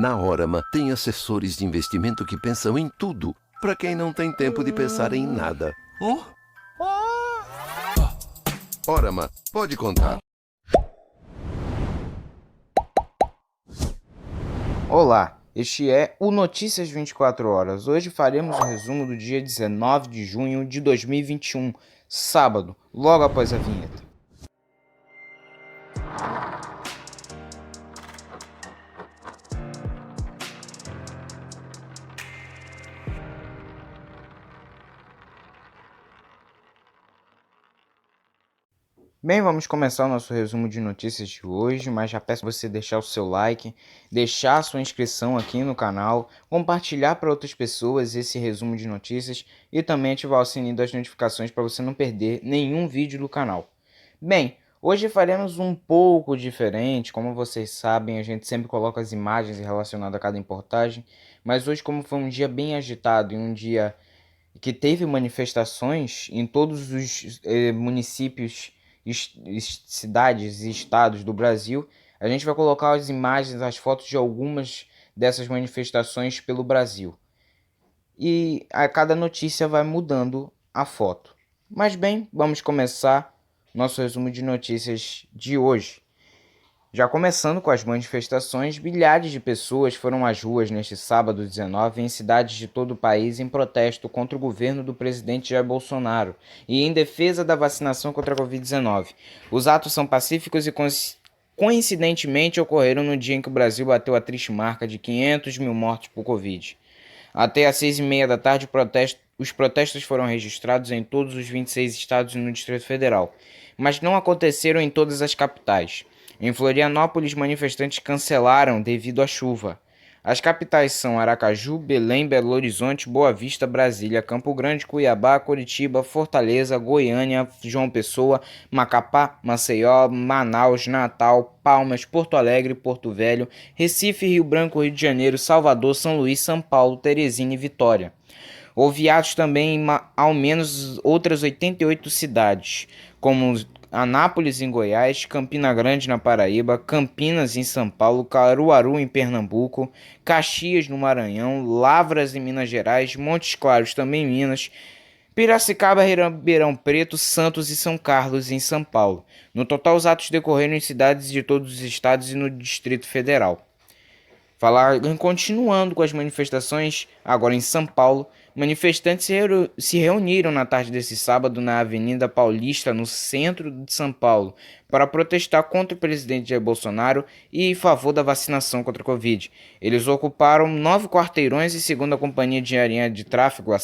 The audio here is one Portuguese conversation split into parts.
Na Orama, tem assessores de investimento que pensam em tudo, para quem não tem tempo de pensar em nada. Orama, pode contar. Olá, este é o Notícias 24 Horas. Hoje faremos o resumo do dia 19 de junho de 2021, sábado, logo após a vinheta. Bem, vamos começar o nosso resumo de notícias de hoje, mas já peço você deixar o seu like, deixar a sua inscrição aqui no canal, compartilhar para outras pessoas esse resumo de notícias e também ativar o sininho das notificações para você não perder nenhum vídeo do canal. Bem, hoje faremos um pouco diferente, como vocês sabem, a gente sempre coloca as imagens relacionadas a cada reportagem, mas hoje, como foi um dia bem agitado e um dia que teve manifestações em todos os municípios, cidades e estados do Brasil, a gente vai colocar as imagens, as fotos de algumas dessas manifestações pelo Brasil. E a cada notícia vai mudando a foto. Mas bem, vamos começar nosso resumo de notícias de hoje. Já começando com as manifestações, milhares de pessoas foram às ruas neste sábado 19 em cidades de todo o país em protesto contra o governo do presidente Jair Bolsonaro e em defesa da vacinação contra a Covid-19. Os atos são pacíficos e coincidentemente ocorreram no dia em que o Brasil bateu a triste marca de 500 mil mortos por Covid. Até às 6h30 da tarde, os protestos foram registrados em todos os 26 estados e no Distrito Federal, mas não aconteceram em todas as capitais. Em Florianópolis, manifestantes cancelaram devido à chuva. As capitais são Aracaju, Belém, Belo Horizonte, Boa Vista, Brasília, Campo Grande, Cuiabá, Curitiba, Fortaleza, Goiânia, João Pessoa, Macapá, Maceió, Manaus, Natal, Palmas, Porto Alegre, Porto Velho, Recife, Rio Branco, Rio de Janeiro, Salvador, São Luís, São Paulo, Teresina e Vitória. Houve atos também em ao menos outras 88 cidades, como Anápolis, em Goiás, Campina Grande, na Paraíba, Campinas, em São Paulo, Caruaru, em Pernambuco, Caxias, no Maranhão, Lavras, em Minas Gerais, Montes Claros, também em Minas, Piracicaba, Ribeirão Preto, Santos e São Carlos, em São Paulo. No total, os atos decorreram em cidades de todos os estados e no Distrito Federal. Continuando com as manifestações, agora em São Paulo, manifestantes se reuniram na tarde desse sábado na Avenida Paulista, no centro de São Paulo, para protestar contra o presidente Jair Bolsonaro e em favor da vacinação contra a Covid. Eles ocuparam 9 quarteirões e, segundo a Companhia de Engenharia de Tráfego, a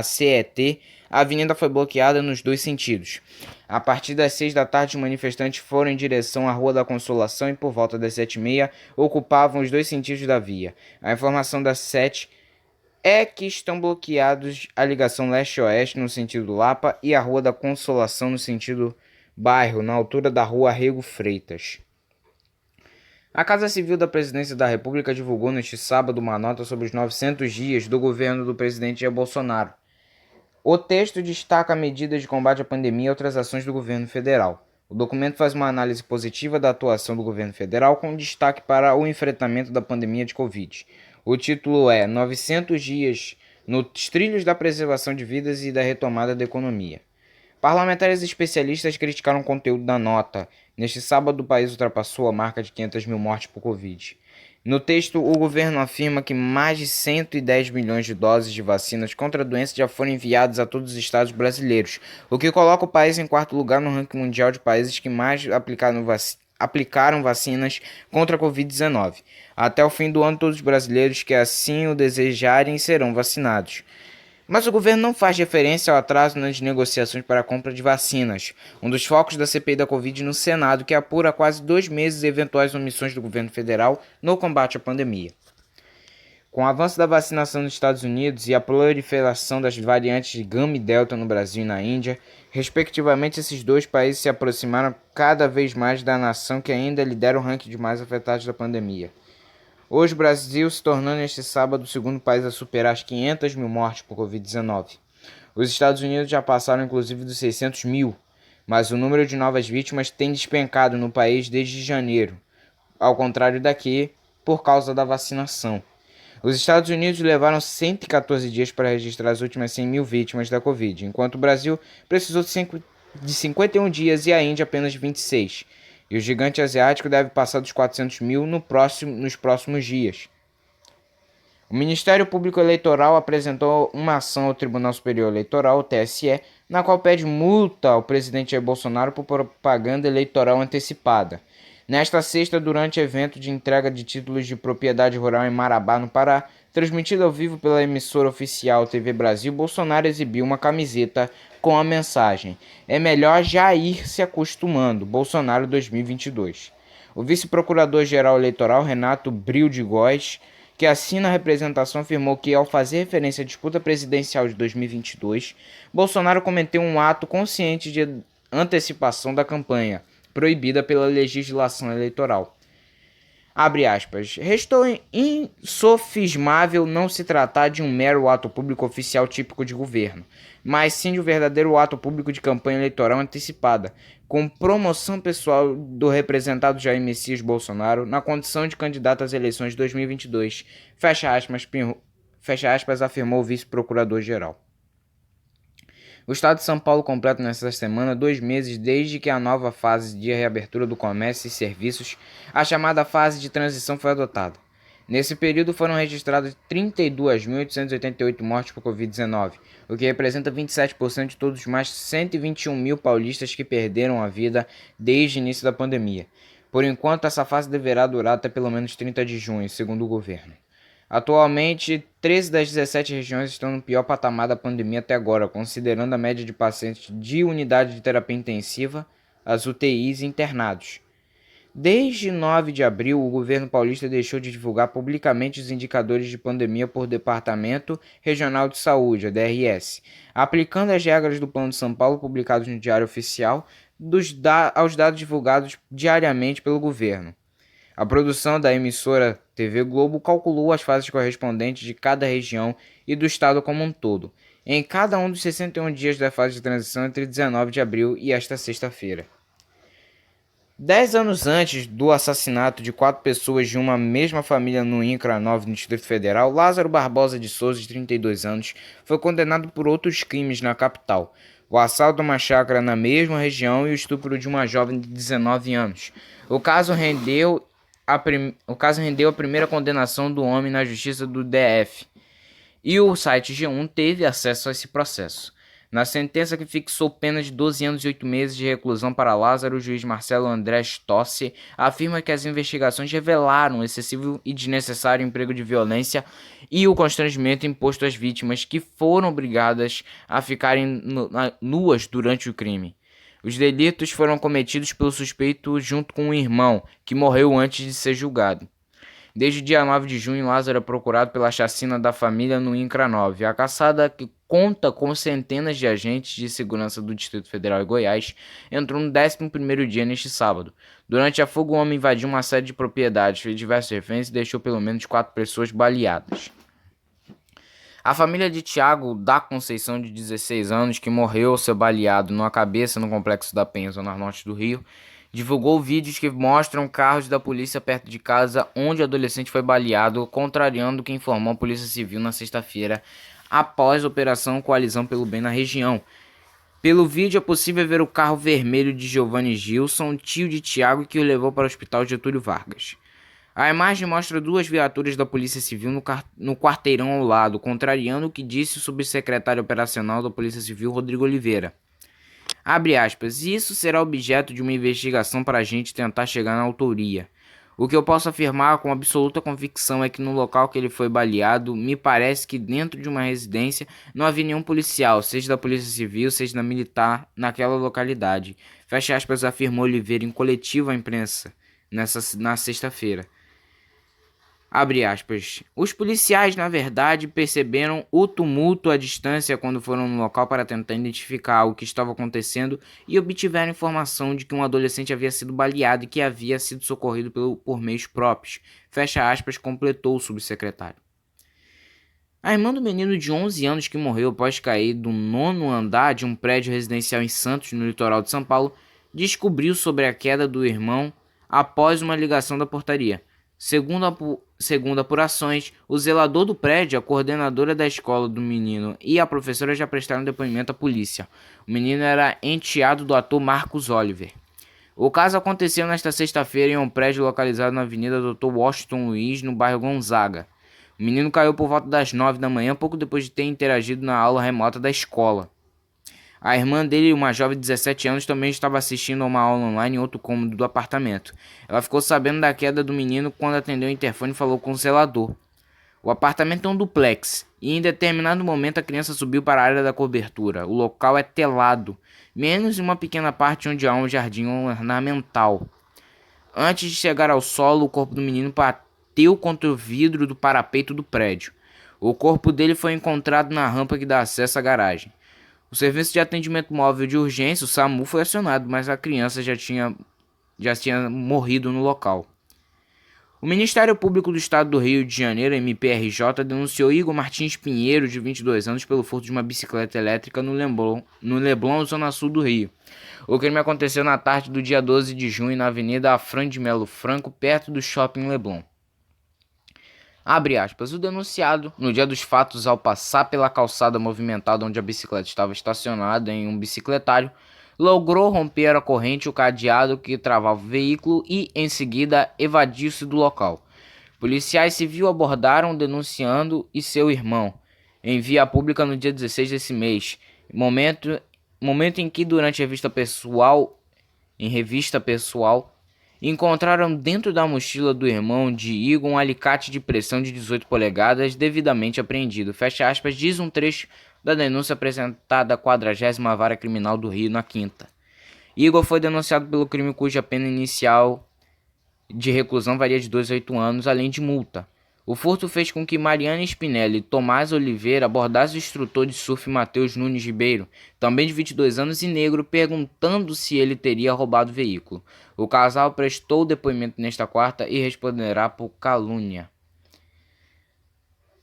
CET, a avenida foi bloqueada nos dois sentidos. A partir das 6 da tarde, os manifestantes foram em direção à Rua da Consolação e, por volta das 7h30, ocupavam os dois sentidos da via. A informação da 7 é que estão bloqueados a ligação leste-oeste no sentido Lapa e a Rua da Consolação no sentido bairro, na altura da Rua Rego Freitas. A Casa Civil da Presidência da República divulgou neste sábado uma nota sobre os 900 dias do governo do presidente Jair Bolsonaro. O texto destaca medidas de combate à pandemia e outras ações do governo federal. O documento faz uma análise positiva da atuação do governo federal com destaque para o enfrentamento da pandemia de Covid. O título é 900 dias nos trilhos da preservação de vidas e da retomada da economia. Parlamentares e especialistas criticaram o conteúdo da nota. Neste sábado, o país ultrapassou a marca de 500 mil mortes por Covid. No texto, o governo afirma que mais de 110 milhões de doses de vacinas contra a doença já foram enviadas a todos os estados brasileiros, o que coloca o país em quarto lugar no ranking mundial de países que mais aplicaram vacinas contra a Covid-19. Até o fim do ano, todos os brasileiros que assim o desejarem serão vacinados. Mas o governo não faz referência ao atraso nas negociações para a compra de vacinas, um dos focos da CPI da Covid no Senado, que apura há quase 2 meses eventuais omissões do governo federal no combate à pandemia. Com o avanço da vacinação nos Estados Unidos e a proliferação das variantes de Gama e Delta no Brasil e na Índia, respectivamente, esses dois países se aproximaram cada vez mais da nação que ainda lidera o ranking de mais afetados da pandemia. Hoje, o Brasil se tornou neste sábado o segundo país a superar as 500 mil mortes por Covid-19. Os Estados Unidos já passaram inclusive dos 600 mil, mas o número de novas vítimas tem despencado no país desde janeiro. Ao contrário daqui, por causa da vacinação. Os Estados Unidos levaram 114 dias para registrar as últimas 100 mil vítimas da Covid, enquanto o Brasil precisou de 51 dias e a Índia apenas 26. E o gigante asiático deve passar dos 400 mil nos próximos dias. O Ministério Público Eleitoral apresentou uma ação ao Tribunal Superior Eleitoral, o TSE, na qual pede multa ao presidente Jair Bolsonaro por propaganda eleitoral antecipada. Nesta sexta, durante evento de entrega de títulos de propriedade rural em Marabá, no Pará, transmitido ao vivo pela emissora oficial TV Brasil, Bolsonaro exibiu uma camiseta com a mensagem: "É melhor já ir se acostumando, Bolsonaro 2022". O vice-procurador-geral eleitoral, Renato Bril de Góes, que assina a representação, afirmou que, ao fazer referência à disputa presidencial de 2022, Bolsonaro cometeu um ato consciente de antecipação da campanha, proibida pela legislação eleitoral. Abre aspas. Restou insofismável não se tratar de um mero ato público oficial típico de governo, mas sim de um verdadeiro ato público de campanha eleitoral antecipada, com promoção pessoal do representado Jair Messias Bolsonaro na condição de candidato às eleições de 2022, fecha aspas, afirmou o vice-procurador-geral. O estado de São Paulo completa nesta semana 2 meses desde que a nova fase de reabertura do comércio e serviços, a chamada fase de transição, foi adotada. Nesse período foram registradas 32.888 mortes por Covid-19, o que representa 27% de todos os mais 121 mil paulistas que perderam a vida desde o início da pandemia. Por enquanto, essa fase deverá durar até pelo menos 30 de junho, segundo o governo. Atualmente, 13 das 17 regiões estão no pior patamar da pandemia até agora, considerando a média de pacientes de unidade de terapia intensiva, as UTIs e internados. Desde 9 de abril, o governo paulista deixou de divulgar publicamente os indicadores de pandemia por Departamento Regional de Saúde, a DRS, aplicando as regras do Plano de São Paulo publicados no Diário Oficial aos dados divulgados diariamente pelo governo. A produção da emissora TV Globo calculou as fases correspondentes de cada região e do estado como um todo, em cada um dos 61 dias da fase de transição entre 19 de abril e esta sexta-feira. 10 anos antes do assassinato de 4 pessoas de uma mesma família no INCRA 9, no Distrito Federal, Lázaro Barbosa de Souza, de 32 anos, foi condenado por outros crimes na capital: o assalto a uma chácara na mesma região e o estupro de uma jovem de 19 anos. O caso rendeu a primeira condenação do homem na justiça do DF, e o site G1 teve acesso a esse processo. Na sentença, que fixou pena de 12 anos e 8 meses de reclusão para Lázaro, o juiz Marcelo André Stossi afirma que as investigações revelaram o excessivo e desnecessário emprego de violência e o constrangimento imposto às vítimas, que foram obrigadas a ficarem nuas durante o crime. Os delitos foram cometidos pelo suspeito junto com o irmão, que morreu antes de ser julgado. Desde o dia 9 de junho, Lázaro é procurado pela chacina da família no INCRA 9. A caçada, que conta com centenas de agentes de segurança do Distrito Federal e Goiás, entrou no 11º dia neste sábado. Durante a fuga, o homem invadiu uma série de propriedades, fez diversos reféns e deixou pelo menos 4 pessoas baleadas. A família de Tiago da Conceição, de 16 anos, que morreu ao ser baleado numa cabeça no Complexo da Penha, zona norte do Rio, divulgou vídeos que mostram carros da polícia perto de casa onde o adolescente foi baleado, contrariando o que informou a Polícia Civil na sexta-feira, após a Operação Coalizão pelo Bem na região. Pelo vídeo é possível ver o carro vermelho de Giovanni Gilson, tio de Tiago, que o levou para o Hospital Getúlio Vargas. A imagem mostra 2 viaturas da Polícia Civil no quarteirão ao lado, contrariando o que disse o subsecretário operacional da Polícia Civil, Rodrigo Oliveira. Abre aspas, isso será objeto de uma investigação para a gente tentar chegar na autoria. O que eu posso afirmar com absoluta convicção é que no local que ele foi baleado, me parece que dentro de uma residência não havia nenhum policial, seja da Polícia Civil, seja da militar, naquela localidade. Fecha aspas, afirmou Oliveira em coletiva à imprensa na sexta-feira. Abre aspas. Os policiais, na verdade, perceberam o tumulto à distância quando foram no local para tentar identificar o que estava acontecendo e obtiveram informação de que um adolescente havia sido baleado e que havia sido socorrido por meios próprios. Fecha aspas, completou o subsecretário. A irmã do menino de 11 anos que morreu após cair do 9º andar de um prédio residencial em Santos, no litoral de São Paulo, descobriu sobre a queda do irmão após uma ligação da portaria. Segundo apurações, o zelador do prédio, a coordenadora da escola do menino e a professora já prestaram depoimento à polícia. O menino era enteado do ator Marcos Oliver. O caso aconteceu nesta sexta-feira em um prédio localizado na Avenida Dr. Washington Luiz, no bairro Gonzaga. O menino caiu por volta das 9 da manhã, pouco depois de ter interagido na aula remota da escola. A irmã dele, uma jovem de 17 anos, também estava assistindo a uma aula online em outro cômodo do apartamento. Ela ficou sabendo da queda do menino quando atendeu o interfone e falou com o zelador. O apartamento é um duplex, e em determinado momento a criança subiu para a área da cobertura. O local é telado, menos em uma pequena parte onde há um jardim ornamental. Antes de chegar ao solo, o corpo do menino bateu contra o vidro do parapeito do prédio. O corpo dele foi encontrado na rampa que dá acesso à garagem. O serviço de atendimento móvel de urgência, o SAMU, foi acionado, mas a criança já tinha morrido no local. O Ministério Público do Estado do Rio de Janeiro, MPRJ, denunciou Igor Martins Pinheiro, de 22 anos, pelo furto de uma bicicleta elétrica no Leblon, zona sul do Rio. O crime aconteceu na tarde do dia 12 de junho na Avenida Afrânio de Melo Franco, perto do Shopping Leblon. Abre aspas, o denunciado, no dia dos fatos, ao passar pela calçada movimentada onde a bicicleta estava estacionada em um bicicletário, logrou romper a corrente e o cadeado que travava o veículo e, em seguida, evadiu-se do local. Policiais civis abordaram o denunciando e seu irmão, em via pública no dia 16 desse mês, momento em que, durante revista pessoal, encontraram dentro da mochila do irmão de Igor um alicate de pressão de 18 polegadas devidamente apreendido. Fecha aspas, diz um trecho da denúncia apresentada à 40ª Vara Criminal do Rio na quinta. Igor foi denunciado pelo crime cuja pena inicial de reclusão varia de 2 a 8 anos, além de multa. O furto fez com que Mariana Spinelli e Tomás Oliveira abordassem o instrutor de surf Matheus Nunes Ribeiro, também de 22 anos e negro, perguntando se ele teria roubado o veículo. O casal prestou depoimento nesta quarta e responderá por calúnia.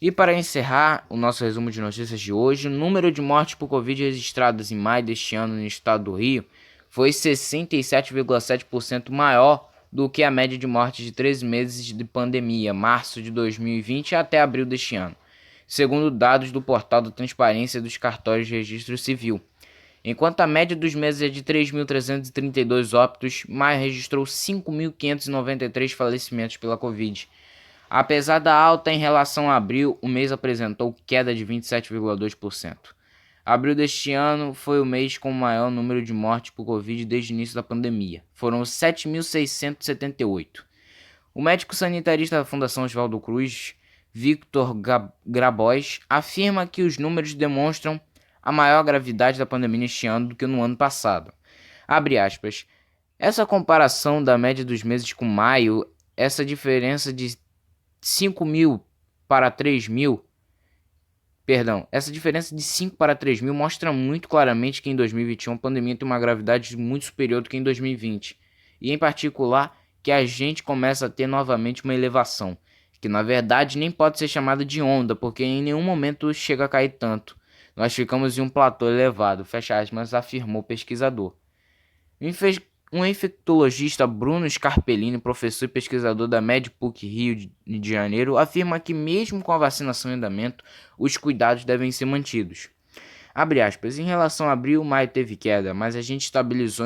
E para encerrar o nosso resumo de notícias de hoje, o número de mortes por Covid registradas em maio deste ano no estado do Rio foi 67,7% maior do que a média de mortes de 13 meses de pandemia, março de 2020 até abril deste ano, segundo dados do portal da Transparência dos Cartórios de Registro Civil. Enquanto a média dos meses é de 3.332 óbitos, maio registrou 5.593 falecimentos pela Covid. Apesar da alta em relação a abril, o mês apresentou queda de 27,2%. Abril deste ano foi o mês com o maior número de mortes por Covid desde o início da pandemia. Foram 7.678. O médico sanitarista da Fundação Oswaldo Cruz, Victor Grabois, afirma que os números demonstram a maior gravidade da pandemia neste ano do que no ano passado. Abre aspas. Essa comparação da média dos meses com maio, essa diferença de 5.000 para 3.000, essa diferença de 5 para 3.000 mostra muito claramente que em 2021 a pandemia tem uma gravidade muito superior do que em 2020. E em particular, que a gente começa a ter novamente uma elevação, que na verdade nem pode ser chamada de onda, porque em nenhum momento chega a cair tanto. Nós ficamos em um platô elevado, fecha aspas, afirmou o pesquisador. Um infectologista, Bruno Scarpellini, professor e pesquisador da MedPUC Rio de Janeiro, afirma que mesmo com a vacinação em andamento, os cuidados devem ser mantidos. Abre aspas, em relação a abril, maio teve queda, mas a gente estabilizou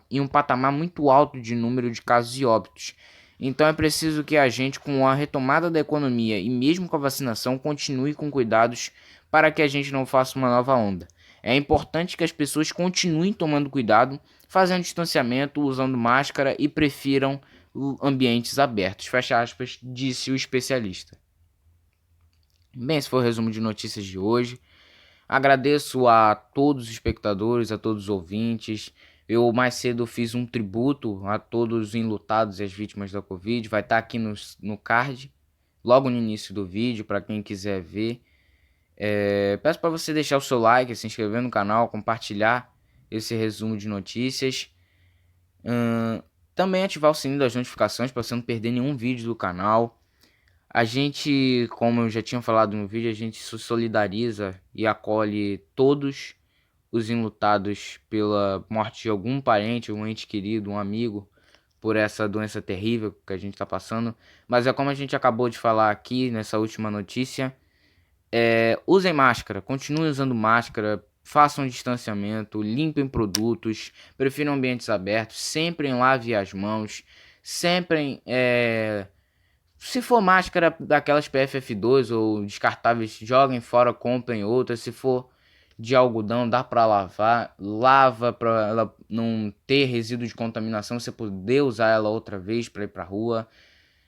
em um patamar muito alto de número de casos e óbitos. Então é preciso que a gente, com a retomada da economia e mesmo com a vacinação, continue com cuidados para que a gente não faça uma nova onda. É importante que as pessoas continuem tomando cuidado, fazendo distanciamento, usando máscara e prefiram ambientes abertos. Fecha aspas, disse o especialista. Bem, esse foi o resumo de notícias de hoje. Agradeço a todos os espectadores, a todos os ouvintes. Eu mais cedo fiz um tributo a todos os enlutados e as vítimas da Covid. Vai estar aqui no card, logo no início do vídeo, para quem quiser ver. Peço para você deixar o seu like, se inscrever no canal, compartilhar esse resumo de notícias. Também ativar o sininho das notificações para você não perder nenhum vídeo do canal. A gente, como eu já tinha falado no vídeo, a gente se solidariza e acolhe todos os enlutados pela morte de algum parente, um ente querido, um amigo, por essa doença terrível que a gente está passando. Mas é como a gente acabou de falar aqui nessa última notícia. Usem máscara, continuem usando máscara, façam distanciamento, limpem produtos, prefiram ambientes abertos, sempre lave as mãos, sempre se for máscara daquelas PFF2 ou descartáveis, joguem fora, comprem outras. Se for de algodão, dá para lavar, lava para ela não ter resíduo de contaminação, você poder usar ela outra vez para ir para rua.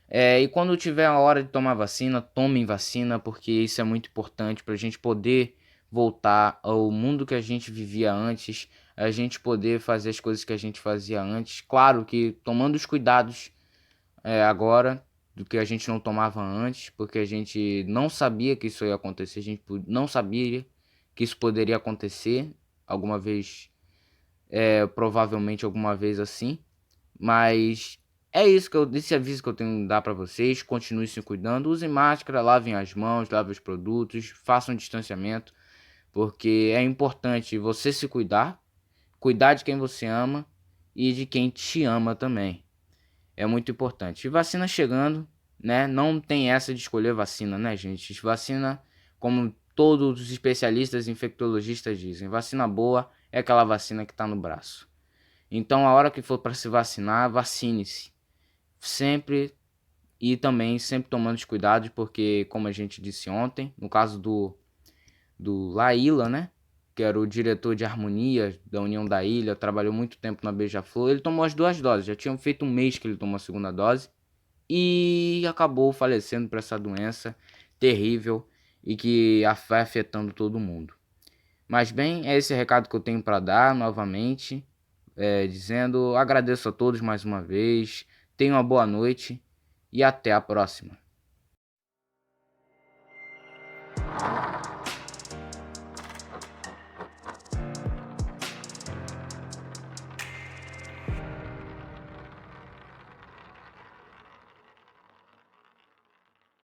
E quando tiver a hora de tomar vacina, tomem vacina, porque isso é muito importante para a gente poder voltar ao mundo que a gente vivia antes, a gente poder fazer as coisas que a gente fazia antes. Claro que tomando os cuidados agora do que a gente não tomava antes, porque a gente não sabia que isso ia acontecer, a gente não sabia que isso poderia acontecer alguma vez, provavelmente alguma vez assim. Mas é isso esse aviso que eu tenho que dar para vocês. Continuem se cuidando, usem máscara, lavem as mãos, lavem os produtos, façam distanciamento, porque é importante você se cuidar, cuidar de quem você ama e de quem te ama também. É muito importante. E vacina chegando, né? Não tem essa de escolher vacina, né, gente? Vacina, como todos os especialistas infectologistas dizem, vacina boa é aquela vacina que está no braço. Então, a hora que for para se vacinar, vacine-se. Sempre e também sempre tomando os cuidados, porque, como a gente disse ontem, no caso do Laíla, né? Que era o diretor de harmonia da União da Ilha, trabalhou muito tempo na Beija-Flor. Ele tomou as 2 doses, já tinha feito um mês que ele tomou a segunda dose e acabou falecendo por essa doença terrível e que vai afetando todo mundo. Mas bem, é esse recado que eu tenho para dar novamente, dizendo agradeço a todos mais uma vez, tenham uma boa noite e até a próxima.